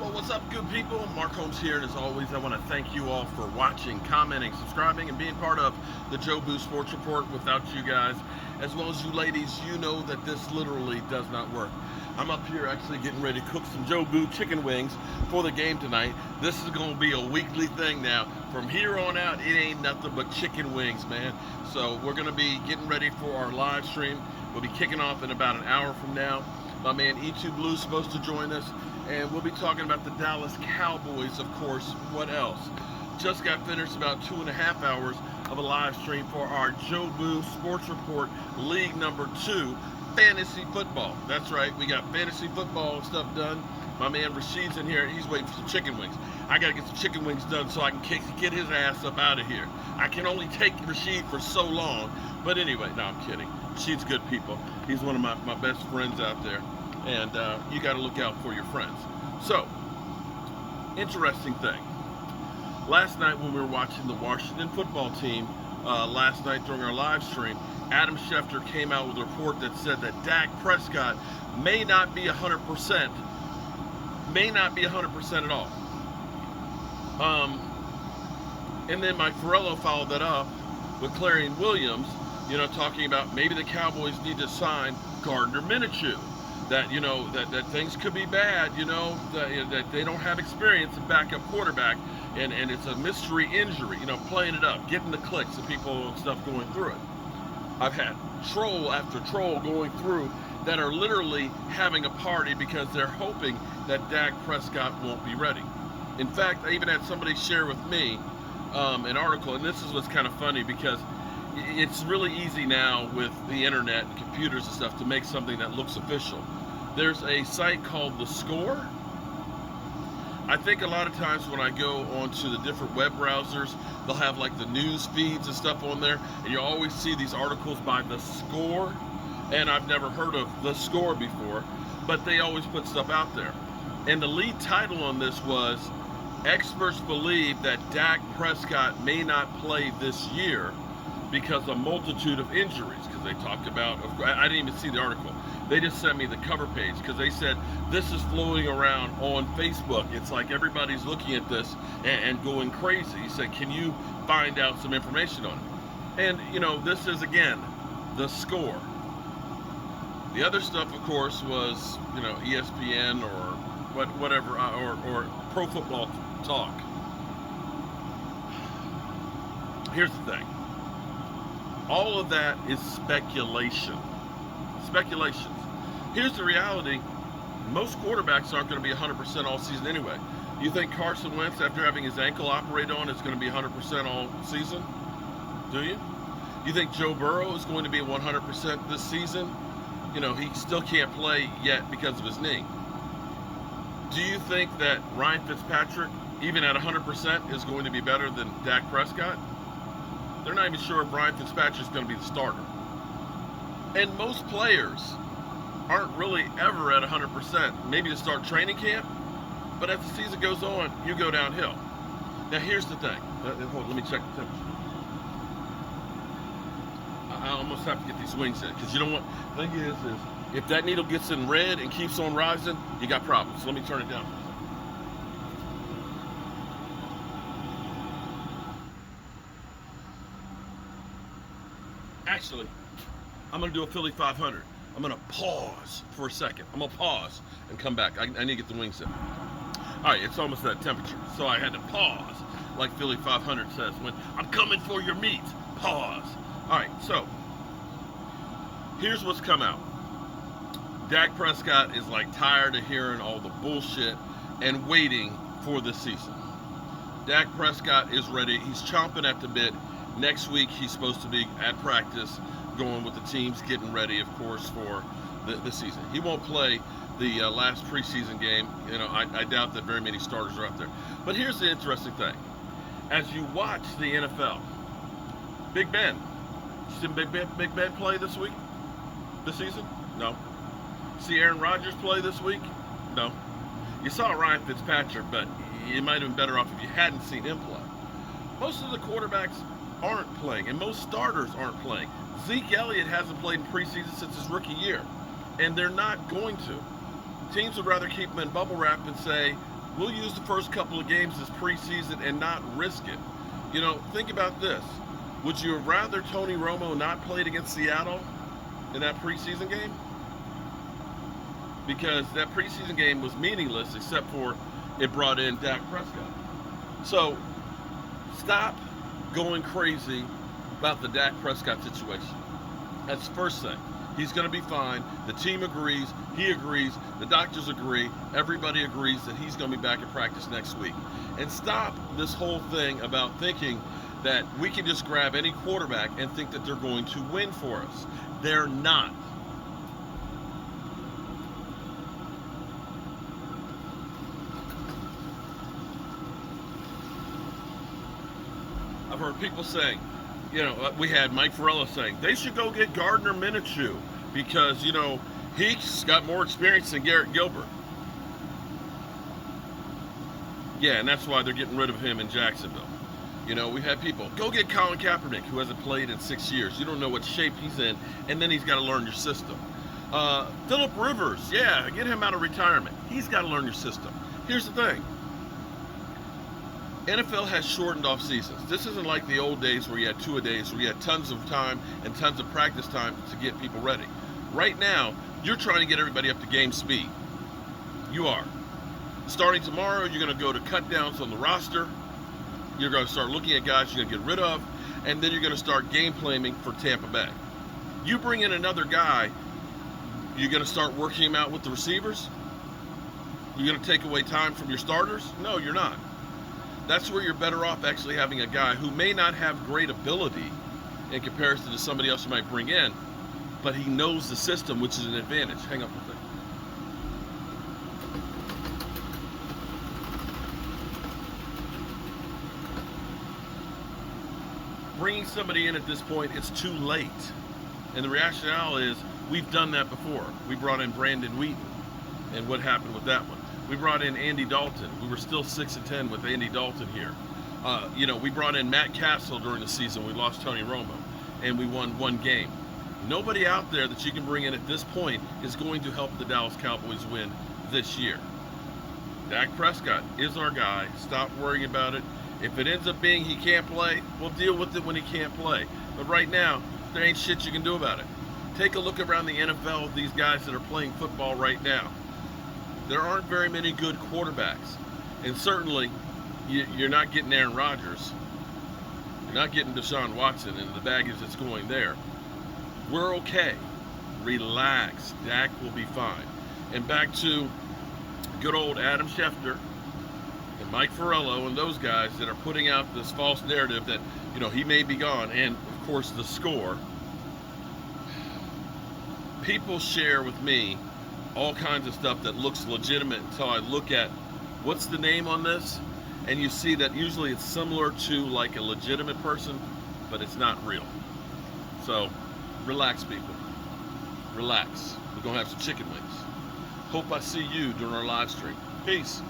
Well, what's up, good people? Mark Holmes here, and as always, I want to thank you all for watching, commenting, subscribing, and being part of the Joe Boo Sports Report. Without you guys, as well as you ladies, you know that this literally does not work. I'm up here actually getting ready to cook some Joe Boo chicken wings for the game tonight. This is going to be a weekly thing now. From here on out, it ain't nothing but chicken wings, man. So we're going to be getting ready for our live stream. We'll be kicking off in about an hour from now. My man E2 Blue's supposed to join us, and we'll be talking about the Dallas Cowboys, of course. What else? Just got finished about 2.5 hours of a live stream for our Joe Boo Sports Report League number 2, fantasy football. That's right, we got fantasy football stuff done. My man Rashid's in here, he's waiting for some chicken wings. I gotta get some chicken wings done so I can get his ass up out of here. I can only take Rashid for so long, but anyway, no, I'm kidding. Rashid's good people. He's one of my best friends out there, and you gotta look out for your friends. So, interesting thing. Last night when we were watching the Washington football team, last night during our live stream, Adam Scheffner came out with a report that said that Dak Prescott may not be 100%, at all. And then Mike Ferrello followed that up with Clarion Williams, talking about maybe the Cowboys need to sign Gardner Minshew. That that things could be bad, that they don't have experience in backup quarterback, and it's a mystery injury, playing it up, getting the clicks and people and stuff going through it. I've had troll after troll going through that are literally having a party because they're hoping that Dak Prescott won't be ready. In fact, I even had somebody share with me an article, and this is what's kind of funny because it's really easy now with the internet and computers and stuff to make something that looks official. There's a site called The Score. I think a lot of times when I go onto the different web browsers, they'll have like the news feeds and stuff on there, and you always see these articles by The Score, and I've never heard of The Score before, but they always put stuff out there. And the lead title on this was, experts believe that Dak Prescott may not play this year because a multitude of injuries, because they talked about, I didn't even see the article. They just sent me the cover page because they said this is floating around on Facebook. It's like everybody's looking at this and going crazy. He said, can you find out some information on it? And, this is, again, The Score. The other stuff, of course, was, ESPN or whatever, or Pro Football Talk. Here's the thing. All of that is speculation. Speculations. Here's the reality. Most quarterbacks aren't going to be 100% all season anyway. You think Carson Wentz, after having his ankle operated on, is going to be 100% all season? Do you? You think Joe Burrow is going to be 100% this season? He still can't play yet because of his knee. Do you think that Ryan Fitzpatrick, even at 100%, is going to be better than Dak Prescott? They're not even sure if Ryan Fitzpatrick is going to be the starter. And most players aren't really ever at 100%, maybe to start training camp, but as the season goes on, you go downhill. Now here's the thing. Hold on, let me check the temperature. I almost have to get these wings in, because the thing is if that needle gets in red and keeps on rising, you got problems. So let me turn it down. Actually, I'm going to do a Philly 500. I'm going to pause for a second. I'm going to pause and come back. I need to get the wings in. All right, it's almost that temperature. So I had to pause, like Philly 500 says, when I'm coming for your meat. Pause. All right, so here's what's come out. Dak Prescott is like tired of hearing all the bullshit and waiting for the season. Dak Prescott is ready. He's chomping at the bit. Next week, he's supposed to be at practice, going with the teams, getting ready, of course, for the season. He won't play the last preseason game. I doubt that very many starters are out there. But here's the interesting thing. As you watch the NFL, Big Ben. You seen Big Ben play this season? No. See Aaron Rodgers play this week? No. You saw Ryan Fitzpatrick, but you might have been better off if you hadn't seen him play. Most of the quarterbacks aren't playing, and most starters aren't playing. Zeke Elliott hasn't played in preseason since his rookie year, and they're not going to. Teams would rather keep him in bubble wrap and say, We'll use the first couple of games as preseason and not risk it. Think about this. Would you have rather Tony Romo not played against Seattle in that preseason game? Because that preseason game was meaningless except for it brought in Dak Prescott. So stop going crazy about the Dak Prescott situation. That's the first thing. He's going to be fine. The team agrees. He agrees. The doctors agree. Everybody agrees that he's going to be back in practice next week. And stop this whole thing about thinking that we can just grab any quarterback and think that they're going to win for us. They're not. I've heard people saying, we had Mike Farrella saying they should go get Gardner Minshew because, he's got more experience than Garrett Gilbert. Yeah, and that's why they're getting rid of him in Jacksonville. We've had people, go get Colin Kaepernick, who hasn't played in 6 years. You don't know what shape he's in, and then he's got to learn your system. Phillip Rivers, yeah, get him out of retirement. He's got to learn your system. Here's the thing. NFL has shortened off seasons. This isn't like the old days where you had two-a-days, where you had tons of time and tons of practice time to get people ready. Right now, you're trying to get everybody up to game speed. You are. Starting tomorrow, you're going to go to cut downs on the roster. You're going to start looking at guys you're going to get rid of, and then you're going to start game planning for Tampa Bay. You bring in another guy, you're going to start working him out with the receivers? You're going to take away time from your starters? No, you're not. That's where you're better off actually having a guy who may not have great ability in comparison to somebody else you might bring in, but he knows the system, which is an advantage. Hang up a thing. Bringing somebody in at this point, it's too late. And the rationale is, we've done that before. We brought in Brandon Wheaton, and what happened with that one? We brought in Andy Dalton. We were still 6-10 with Andy Dalton here. We brought in Matt Castle during the season. We lost Tony Romo, and we won one game. Nobody out there that you can bring in at this point is going to help the Dallas Cowboys win this year. Dak Prescott is our guy. Stop worrying about it. If it ends up being he can't play, we'll deal with it when he can't play. But right now, there ain't shit you can do about it. Take a look around the NFL of these guys that are playing football right now. There aren't very many good quarterbacks. And certainly, you're not getting Aaron Rodgers. You're not getting Deshaun Watson and the baggage that's going there. We're okay. Relax. Dak will be fine. And back to good old Adam Scheffner and Mike Farrella and those guys that are putting out this false narrative that, he may be gone. And, of course, the score. People share with me all kinds of stuff that looks legitimate until I look at what's the name on this, and you see that usually it's similar to like a legitimate person, but it's not real. So relax, people. Relax. We're gonna have some chicken wings. Hope I see you during our live stream. Peace.